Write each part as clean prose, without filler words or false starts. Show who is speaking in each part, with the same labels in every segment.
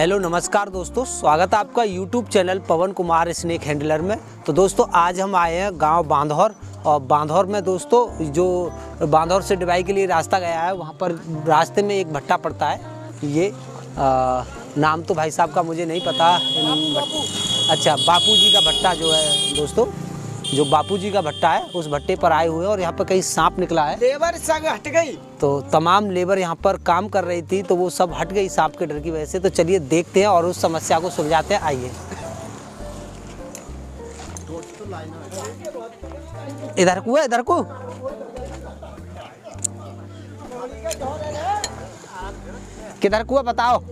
Speaker 1: Hello नमस्कार दोस्तों, स्वागत है आपका यूट्यूब चैनल पवन कुमार स्नेक हैंडलर में। तो दोस्तों आज हम आए हैं गांव बांधौर, और बांधौर में दोस्तों जो बांधौर से डिवाई के लिए रास्ता गया है, वहां पर रास्ते में एक भट्टा पड़ता है। ये नाम तो भाई साहब का मुझे नहीं पता। अच्छा, बापू जी का भट्टा जो है दोस्तों, जो बापू जी का भट्टा है, उस भट्टे पर आए हुए हैं। और यहाँ पर कहीं सांप निकला है,
Speaker 2: लेबर सब हट गई।
Speaker 1: तो तमाम लेबर यहाँ पर काम कर रही थी, तो वो सब हट गई सांप के डर की वजह से। तो चलिए देखते हैं और उस समस्या को सुलझाते हैं, आइए। इधर को है, इधर को। किधर को है बताओ।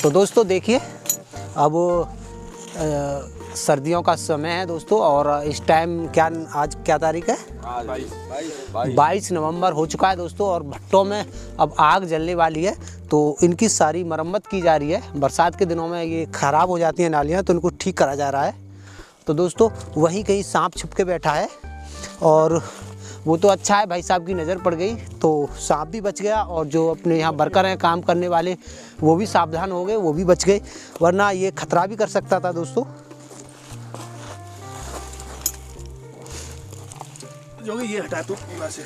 Speaker 1: तो दोस्तों देखिए, अब सर्दियों का समय है दोस्तों, और इस टाइम आज क्या तारीख है? 22 नवंबर हो चुका है दोस्तों। और भट्टों में अब आग जलने वाली है, तो इनकी सारी मरम्मत की जा रही है। बरसात के दिनों में ये ख़राब हो जाती हैं नालियाँ, तो इनको ठीक करा जा रहा है। तो दोस्तों वहीं कहीं सांप छुप के बैठा है, और वो तो अच्छा है, भाई साहब की नज़र पड़ गई तो सांप भी बच गया, और जो अपने यहाँ वर्कर हैं काम करने वाले वो भी सावधान हो गए, वो भी बच गए, वरना ये खतरा भी कर सकता था दोस्तों।
Speaker 3: जो ये हटा तो से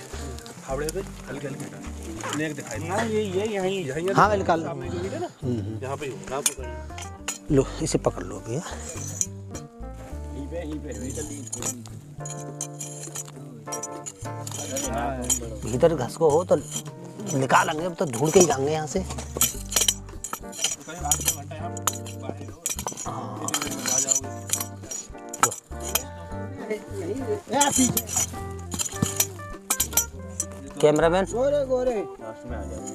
Speaker 3: फावड़े पे हल्के हल्के हटा नेक दिखाई। हां ये यहीं
Speaker 1: हाँ निकाल
Speaker 3: यहां पे ना
Speaker 1: लो, इसे पकड़ लो भैया। भीतर घस को हो तो निकालेंगे, अब तो ढूंढ के ही जाएंगे यहाँ से। कैमरामैन
Speaker 2: गोरे गोरे
Speaker 3: में आ जाओगे।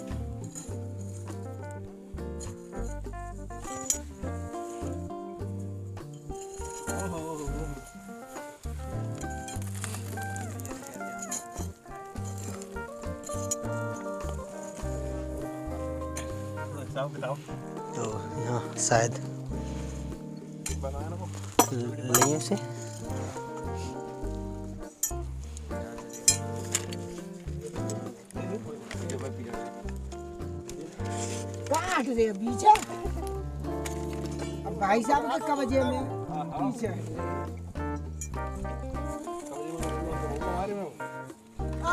Speaker 1: तो यहाँ शायद नहीं से
Speaker 2: काट दे बीच। अब भाई साहब के कब्जे में पीछे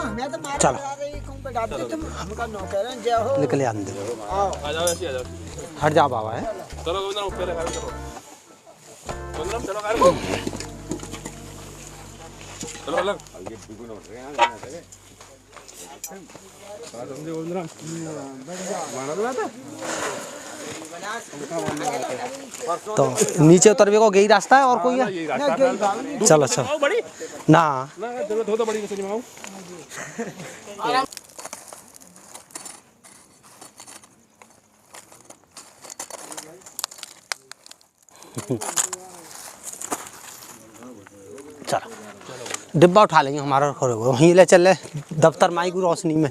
Speaker 2: मैं तो मार
Speaker 1: चलो
Speaker 2: पे डाल दे। तुम हमका नौकर हैं, जय हो।
Speaker 1: निकले अंदर,
Speaker 3: आ जाओ ऐसे आ जाओ।
Speaker 1: हट जाओ बाबा है।
Speaker 3: चलो गोविंदराम ऊपर है, चलो गोविंदराम चलो कर चलो अलग ये बिल्कुल उठ रहे हैं। समझे गोविंदराम मारना था।
Speaker 1: तो नीचे उतरने को यही रास्ता है और कोई है? चलो चलो
Speaker 3: बड़ी
Speaker 1: ना
Speaker 3: जरूरत हो तो बड़ी कैसे निभाऊं।
Speaker 1: चलो डिब्बा उठा लेंगे हमारा, वहीं ले चल दफ्तर माई की रोशनी में।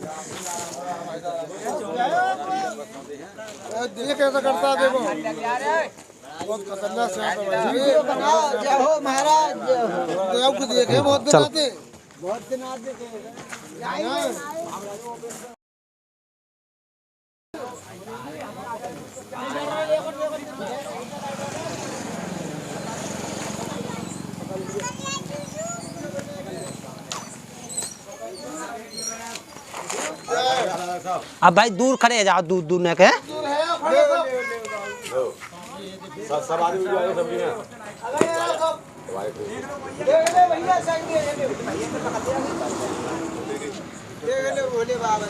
Speaker 2: ये कैसा करता है देखो, बहुत खतरनाक सांप है। जय हो महाराज, जय हो। कुछ देखे बहुत दिन आते, बहुत दिन आते।
Speaker 1: अब भाई दूर खड़े जाओ, दूर दूर न के
Speaker 3: सब आदमी जो आए सब ने
Speaker 2: भोले बाबा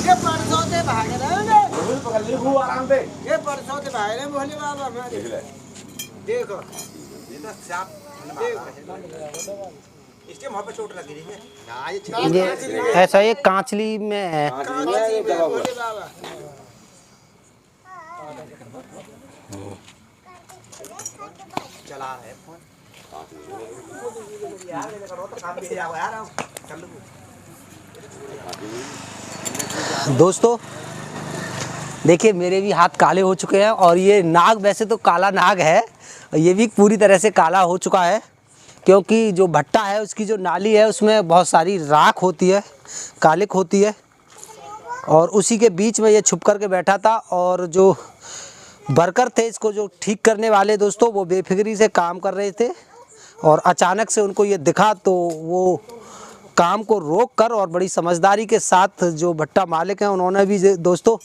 Speaker 2: ये परसों से भाग रहे हैं,
Speaker 3: पकड़ ली खूब आराम से।
Speaker 2: ये परसों से भाग रहे हैं भोले बाबा। देखो ये तो सांप, इसके मुंह पे चोट लगी रही है।
Speaker 1: ये ऐसा ये कांचली में है। दोस्तों देखिए मेरे भी हाथ काले हो चुके हैं और ये नाग वैसे तो काला नाग है, ये भी पूरी तरह से काला हो चुका है क्योंकि जो भट्टा है उसकी जो नाली है उसमें बहुत सारी राख होती है, कालिक होती है और उसी के बीच में ये छुप कर के बैठा था। और जो वर्कर थे इसको जो ठीक करने वाले दोस्तों वो बेफिक्री से काम कर रहे थे और अचानक से उनको ये दिखा तो वो काम को रोक कर और बड़ी समझदारी के साथ जो भट्टा मालिक हैं उन्होंने भी दोस्तों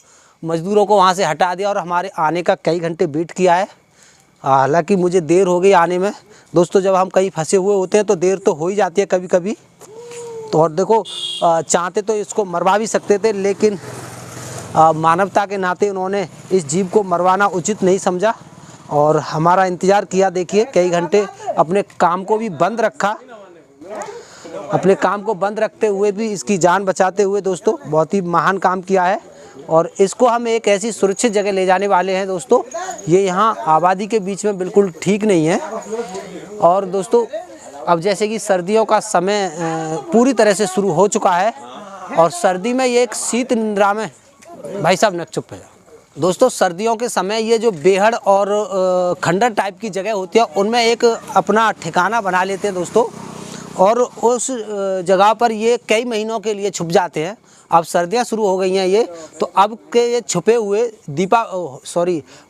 Speaker 1: मज़दूरों को वहाँ से हटा दिया और हमारे आने का कई घंटे वेट किया है। हालांकि मुझे देर हो गई आने में दोस्तों, जब हम कहीं फंसे हुए होते हैं तो देर तो हो ही जाती है कभी कभी। तो और देखो चाहते तो इसको मरवा भी सकते थे लेकिन मानवता के नाते उन्होंने इस जीव को मरवाना उचित नहीं समझा और हमारा इंतज़ार किया। देखिए कई घंटे अपने काम को भी बंद रखा, अपने काम को बंद रखते हुए भी इसकी जान बचाते हुए दोस्तों बहुत ही महान काम किया है। और इसको हम एक ऐसी सुरक्षित जगह ले जाने वाले हैं दोस्तों, ये यहाँ आबादी के बीच में बिल्कुल ठीक नहीं है। और दोस्तों अब जैसे कि सर्दियों का समय पूरी तरह से शुरू हो चुका है और सर्दी में ये एक शीत निद्रा में, भाई साहब नक चुप है दोस्तों, सर्दियों के समय ये जो बेहड़ और खंडर टाइप की जगह होती है उनमें एक अपना ठिकाना बना लेते हैं दोस्तों और उस जगह पर ये कई महीनों के लिए छुप जाते हैं। अब सर्दियां शुरू हो गई हैं ये, तो अब के ये छुपे हुए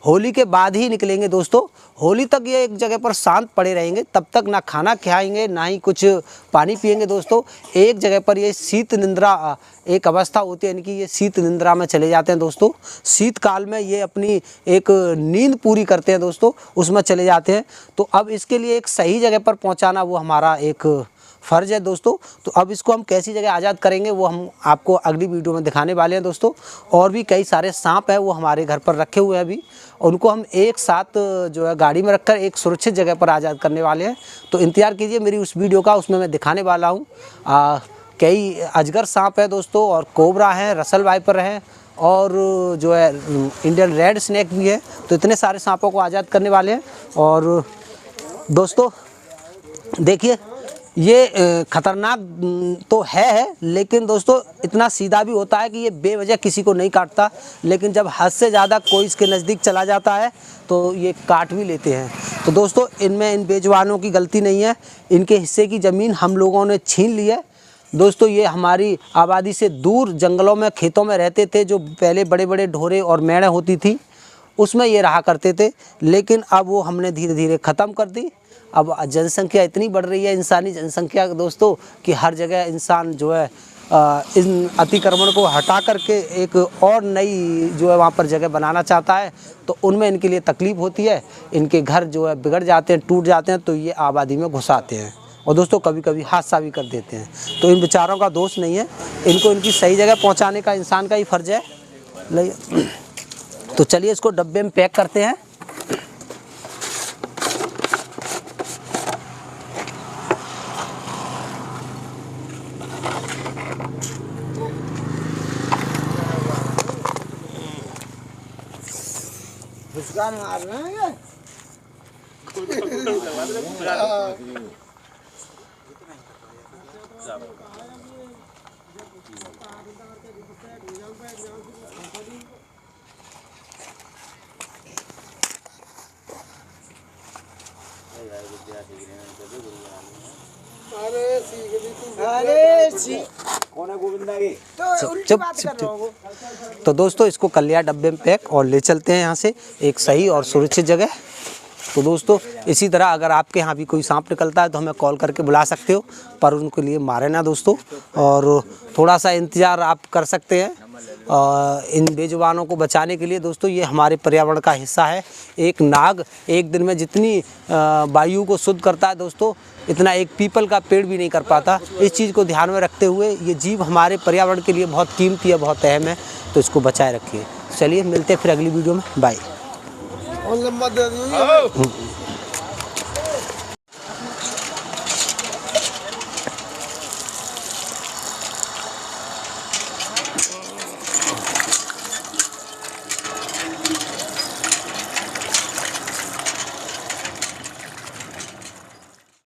Speaker 1: होली के बाद ही निकलेंगे दोस्तों। होली तक ये एक जगह पर शांत पड़े रहेंगे, तब तक ना खाना खाएंगे ना ही कुछ पानी पिएंगे दोस्तों। एक जगह पर ये शीत निद्रा एक अवस्था होती है, यानी कि ये शीत निद्रा में चले जाते हैं दोस्तों। शीतकाल में ये अपनी एक नींद पूरी करते हैं दोस्तों, उसमें चले जाते हैं। तो अब इसके लिए एक सही जगह पर पहुंचाना वो हमारा एक फ़र्ज़ है दोस्तों। तो अब इसको हम कैसी जगह आज़ाद करेंगे वो हम आपको अगली वीडियो में दिखाने वाले हैं दोस्तों। और भी कई सारे सांप हैं वो हमारे घर पर रखे हुए हैं अभी, उनको हम एक साथ जो है गाड़ी में रखकर एक सुरक्षित जगह पर आज़ाद करने वाले हैं। तो इंतज़ार कीजिए मेरी उस वीडियो का, उसमें मैं दिखाने वाला हूँ। कई अजगर सांप है दोस्तों और कोबरा है, रसल वाइपर है और जो है इंडियन रेड स्नेक भी है। तो इतने सारे सांपों को आज़ाद करने वाले हैं। और दोस्तों देखिए ये खतरनाक तो है लेकिन दोस्तों इतना सीधा भी होता है कि ये बेवजह किसी को नहीं काटता, लेकिन जब हद से ज़्यादा कोई इसके नज़दीक चला जाता है तो ये काट भी लेते हैं। तो दोस्तों इनमें इन बेजुबानों की गलती नहीं है, इनके हिस्से की ज़मीन हम लोगों ने छीन ली है दोस्तों। ये हमारी आबादी से दूर जंगलों में खेतों में रहते थे, जो पहले बड़े बड़े ढोरे और मेढ़े होती थी उसमें ये रहा करते थे, लेकिन अब वो हमने धीरे धीरे ख़त्म कर दी। अब जनसंख्या इतनी बढ़ रही है, इंसानी जनसंख्या दोस्तों, कि हर जगह इंसान जो है इन अतिक्रमण को हटा करके एक और नई जो है वहाँ पर जगह बनाना चाहता है। तो उनमें इनके लिए तकलीफ़ होती है, इनके घर जो है बिगड़ जाते हैं, टूट जाते हैं, तो ये आबादी में घुस आते हैं और दोस्तों कभी कभी हादसा भी कर देते हैं। तो इन बेचारों का दोष नहीं है, इनको इनकी सही जगह पहुँचाने का इंसान का ही फ़र्ज़ है। तो चलिए इसको डब्बे में पैक करते हैं।
Speaker 2: फुसका मार रहे हैं
Speaker 1: तो दोस्तों इसको कर लिया डब्बे में पैक और ले चलते हैं यहाँ से एक सही और सुरक्षित जगह। तो दोस्तों इसी तरह अगर आपके यहाँ भी कोई सांप निकलता है तो हमें कॉल करके बुला सकते हो, पर उनके लिए मारे ना दोस्तों, और थोड़ा सा इंतज़ार आप कर सकते हैं इन बेजुबानों को बचाने के लिए। दोस्तों ये हमारे पर्यावरण का हिस्सा है। एक नाग एक दिन में जितनी वायु को शुद्ध करता है दोस्तों, इतना एक पीपल का पेड़ भी नहीं कर पाता। इस चीज़ को ध्यान में रखते हुए ये जीव हमारे पर्यावरण के लिए बहुत कीमती है, बहुत अहम है, तो इसको बचाए रखिए। चलिए मिलते हैं फिर अगली वीडियो में, बाय।
Speaker 2: और लंबा दे दीजिए।